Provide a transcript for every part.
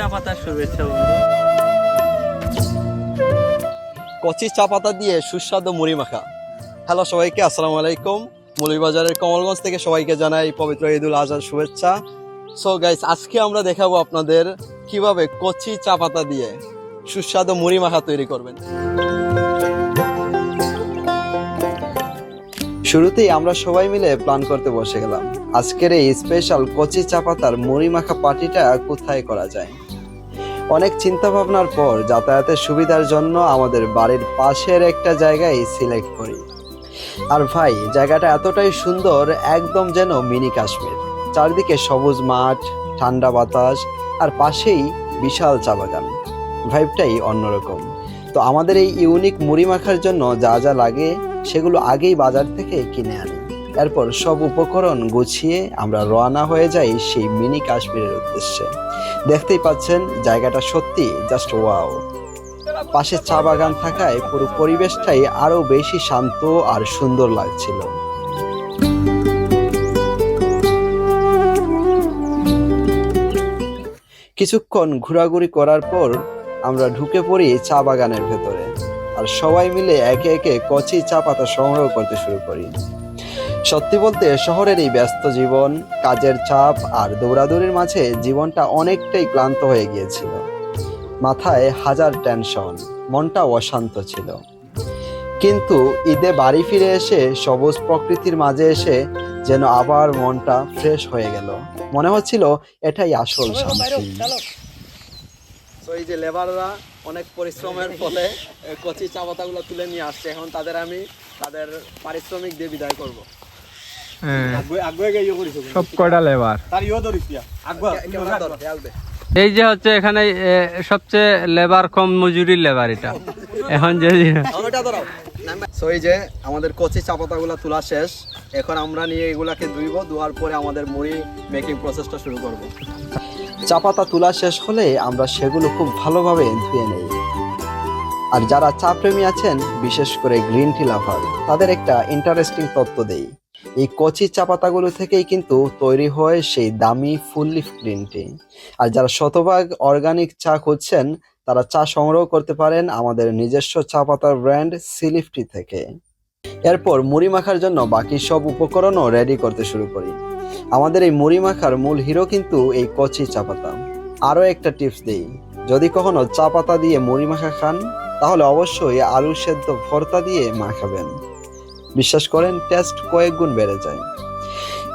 চা পাতার শুভেচ্ছা বন্ধু। কচি চা পাতা দিয়ে সুস্বাদু মুড়ি মাখা। হ্যালো সবাইকে, আসসালামু আলাইকুম। মৌলভীবাজারের কমলগঞ্জ থেকে সবাইকে জানাই পবিত্র ঈদুল আজহার শুভেচ্ছা। সো গাইস, আজকে আমরা দেখাবো আপনাদের কিভাবে কচি চা পাতা দিয়ে সুস্বাদু মুড়ি মাখা তৈরি করবেন। শুরুতেই আমরা সবাই মিলে প্ল্যান করতে বসে গেলাম আজকের এই স্পেশাল কচি চা পাতার মুড়ি মাখা পার্টিটা কোথায় করা যায়। অনেক চিন্তা ভাবনার পর যাতায়াতের সুবিধার জন্য আমাদের বাড়ির পাশের একটা জায়গায় সিলেক্ট করি। আর ভাই, জায়গাটা এতটাই সুন্দর, একদম যেন মিনি কাশ্মীর। চারদিকে সবুজ মাঠ, ঠান্ডা বাতাস, আর পাশেই বিশাল চা বাগান। ভাইবটাই অন্যরকম। তো আমাদের এই ইউনিক মুড়ি মাখার জন্য যা যা লাগে সেগুলো আগেই বাজার থেকে কিনে আনি। এরপর সব উপকরণ গুছিয়ে আমরা রওনা হয়ে যাই সেই মিনি কাশ্মীরের উদ্দেশ্যে। দেখতেই পাচ্ছেন জায়গাটা সত্যি জাস্ট ওয়াও। পাশে চা বাগান থাকায় পুরো পরিবেশটাই আরো বেশি শান্ত আর সুন্দর লাগছিল। কিছুক্ষণ ঘোরাঘুরি করার পর আমরা ঢুকে পড়ি চা বাগানের ভেতরে, আর সবাই মিলে একে একে কচি চা পাতা সংগ্রহ করতে শুরু করি। সত্যি বলতে শহরের এই ব্যস্ত জীবন, কাজের চাপ আর দৌড়াদৌড়ির মাঝে জীবনটা অনেকটাই ক্লান্ত হয়ে গিয়েছিল। মাথায় হাজার টেনশন, মনটা অশান্ত ছিল। কিন্তু ঈদে বাড়ি ফিরে এসে সবুজ প্রকৃতির মাঝে এসে যেন আবার মনটা ফ্রেশ হয়ে গেল। মনে হচ্ছিল এটাই আসল শান্তি। তো এই যে লেবাররা অনেক পরিশ্রমের ফলে কচি চা পাতাগুলো তুলে নিয়ে আসছে, এখন তাদের পারিশ্রমিক দিয়ে বিদায় করব। সব কয়টা লেবার এই যে হচ্ছে এখানে সবচেয়ে লেবার কম মজুরির লেবার এটা। এখন যে এই যে আমাদের কচি চা পাতাগুলো তোলা শেষ, এখন আমরা নিয়ে এগুলাকে ধোয়ার পরে আমাদের মুড়ি মেকিং প্রসেসটা শুরু করব। চা পাতা তোলা শেষ হলে আমরা সেগুলো খুব ভালোভাবে ধুয়ে নেই। আর যারা চা প্রেমী আছেন, বিশেষ করে গ্রিন টি লাভার, তাদের একটা ইন্টারেস্টিং তথ্য দেই। এই কচি চা পাতাগুলো থেকেই কিন্তু তৈরি হয় সেই দামি ফুল লিফ গ্রিন টি। আর যারা শতভাগ অর্গানিক চা খুঁজছেন, তারা চা সংগ্রহ করতে পারেন আমাদের নিজস্ব চা পাতার ব্র্যান্ড সিলিফ টি থেকে। এরপর মুড়ি মাখার জন্য বাকি সব উপকরণও রেডি করতে শুরু করি। আমাদের এই মুড়ি মাখার মূল হিরো কিন্তু এই কচি চা পাতা। আরও একটা টিপস দিই, যদি কখনো চা পাতা দিয়ে মুড়ি মাখা খান, তাহলে অবশ্যই আলু সেদ্ধ ভর্তা দিয়ে মাখাবেন। বিশ্বাস করেন, টেস্ট কয়েক গুণ বেড়ে যায়।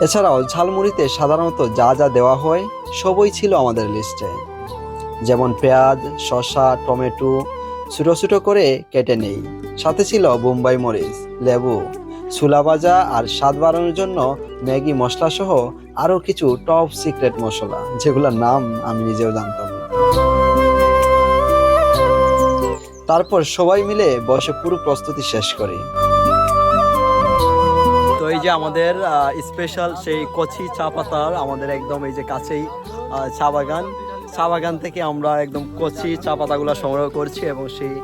এছাড়াও ঝালমুড়িতে সাধারণত যা যা দেওয়া হয় সবই ছিল আমাদের লিস্টে, যেমন পেঁয়াজ, শসা, টমেটো ছোটো ছোটো করে কেটে নেই। সাথে ছিল বোম্বাই মরিচ, লেবু, ছোলা ভাজা আর স্বাদ বাড়ানোর জন্য ম্যাগি মশলা সহ আরও কিছু টপ সিক্রেট মশলা, যেগুলোর নাম আমি নিজেও জানতাম না। তারপর সবাই মিলে বসে পুরো প্রস্তুতি শেষ করি। তো এই যে আমাদের স্পেশাল সেই কচি চা পাতার আমাদের একদম এই যে কাছেই চা বাগান থেকে আমরা একদম কচি চা পাতাগুলো সংগ্রহ করছি, এবং সেই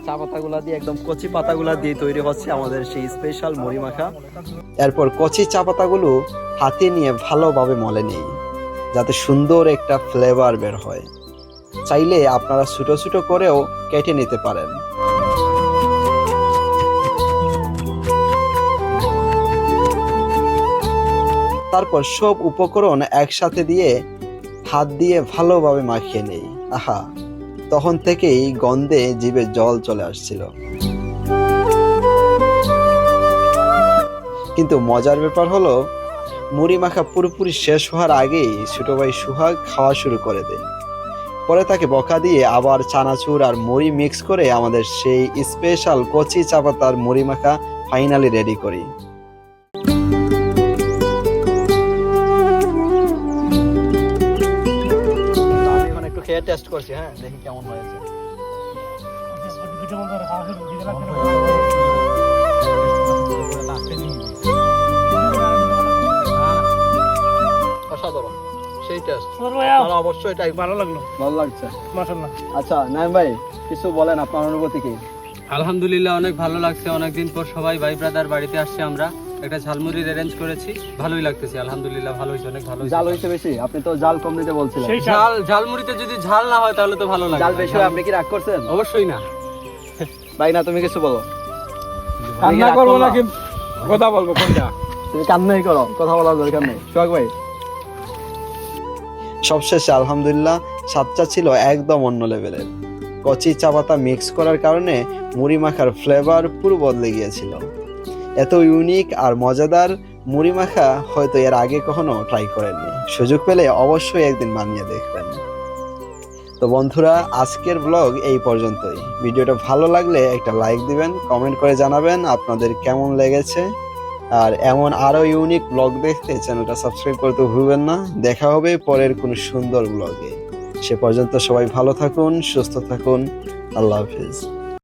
চা পাতাগুলা দিয়ে একদম কচি পাতাগুলা দিয়ে তৈরি হচ্ছে আমাদের সেই স্পেশাল মুড়ি মাখা। এরপর কচি চা পাতাগুলো হাতে নিয়ে ভালোভাবে মলে নেই, যাতে সুন্দর একটা ফ্লেভার বের হয়। চাইলে আপনারা ছোটো ছোটো করেও কেটে নিতে পারেন। তারপর সব উপকরণ একসাথে দিয়ে হাত দিয়ে ভালোভাবে মাখিয়ে নেই। আহা, তখন থেকেই গন্ধে জিভে জল চলে আসছিল। কিন্তু মজার ব্যাপার হলো, মুড়ি মাখা পুরোপুরি শেষ হওয়ার আগেই ছোট ভাই সুহাগ খাওয়া শুরু করে দেয়। পরে তাকে বকা দিয়ে আবার চানাচুর আর মুড়ি মিক্স করে আমাদের সেই স্পেশাল কচি চা পাতার মুড়ি মাখা ফাইনালি রেডি করি। খেয়ে টেস্ট করছি, হ্যাঁ, দেখি কেমন হয়েছে। অসাধারণ, সেই টেস্ট। অবশ্যই এটাই ভালো লাগছে। মাশাআল্লাহ। আচ্ছা নাইম ভাই, কিছু বলেন, আপনার অনুভূতি কি? আলহামদুলিল্লাহ, অনেক ভালো লাগছে। অনেকদিন পর সবাই ভাই ব্রাদার বাড়িতে আসছে আমরা। একটা ঝালমুড়ির অ্যারেঞ্জ করেছি, ভালোই লাগতেছে আলহামদুলিল্লাহ, ভালো হয়েছে, অনেক ভালো জাল হয়েছে। হয়েছে বেশি? আপনি তো জাল কম দিতে বলছিলেন। ঝালমুড়িতে যদি ঝাল না হয় তাহলে তো ভালো লাগে জাল না। বেশি হয়, আপনি কি রাগ করছেন? অবশ্যই না। ভাই না, তুমি কিছু বলো। কান্না করবো নাকি কথা বলবো কোনটা? তুমি কান্নাই করো, কথা বলার দরকার নেই। সোহাগ ভাই, সবশেষে আলহামদুলিল্লাহ স্বাদটা ছিল একদম অন্য লেভেলের। কচি চা পাতা মিক্স করার কারণে মুড়ি মাখার ফ্লেভার পুরো বদলে গিয়েছিল। এত ইউনিক আর মজাদার মুড়ি মাখা হয়তো এর আগে কখনো ট্রাই করেননি। সুযোগ পেলে অবশ্যই একদিন বানিয়ে দেখবেন। তো বন্ধুরা, আজকের ব্লগ এই পর্যন্তই। ভিডিওটা ভালো লাগলে একটা লাইক দিবেন, কমেন্ট করে জানাবেন আপনাদের কেমন লেগেছে। আর এমন আরো ইউনিক ব্লগ দেখতে চ্যানেলটা সাবস্ক্রাইব করতে ভুলবেন না। দেখা হবে পরের কোনো সুন্দর ব্লগে। সে পর্যন্ত সবাই ভালো থাকুন, সুস্থ থাকুন। আল্লাহ হাফিজ।